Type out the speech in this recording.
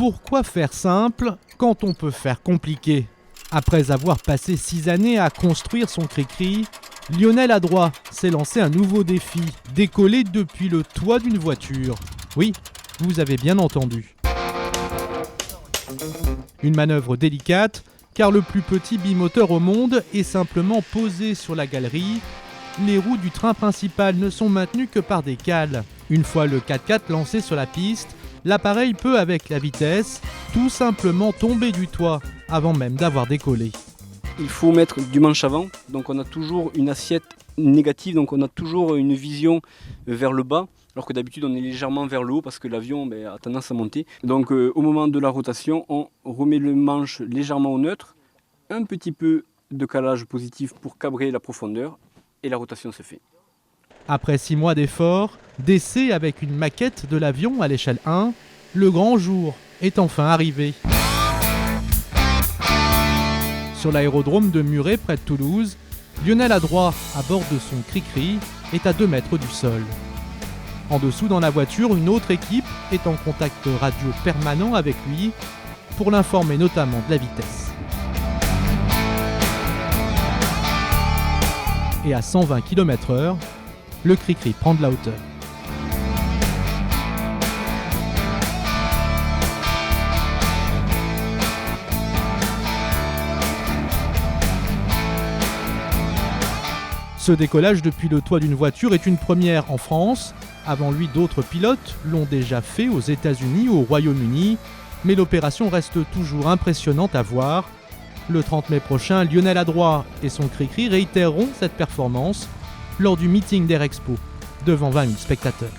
Pourquoi faire simple quand on peut faire compliqué ? Après avoir passé 6 années à construire son cri-cri, Lionel Adroit s'est lancé un nouveau défi, décoller depuis le toit d'une voiture. Oui, vous avez bien entendu. Une manœuvre délicate, car le plus petit bimoteur au monde est simplement posé sur la galerie. Les roues du train principal ne sont maintenues que par des cales. Une fois le 4x4 lancé sur la piste, l'appareil peut, avec la vitesse, tout simplement tomber du toit avant même d'avoir décollé. Il faut mettre du manche avant, donc on a toujours une assiette négative, donc on a toujours une vision vers le bas, alors que d'habitude on est légèrement vers le haut parce que l'avion a tendance à monter. Donc au moment de la rotation, on remet le manche légèrement au neutre, un petit peu de calage positif pour cabrer la profondeur et la rotation se fait. Après 6 mois d'efforts, d'essais avec une maquette de l'avion à l'échelle 1, le grand jour est enfin arrivé. Sur l'aérodrome de Muret, près de Toulouse, Lionel Adroit, à bord de son cri-cri, est à 2 mètres du sol. En dessous, dans la voiture, une autre équipe est en contact radio permanent avec lui pour l'informer notamment de la vitesse. Et à 120 km/h, le cri-cri prend de la hauteur. Ce décollage depuis le toit d'une voiture est une première en France. Avant lui, d'autres pilotes l'ont déjà fait aux États-Unis ou au Royaume-Uni, mais l'opération reste toujours impressionnante à voir. Le 30 mai prochain, Lionel Adroit et son cri-cri réitéreront cette performance lors du meeting d'Air Expo devant 20 000 spectateurs.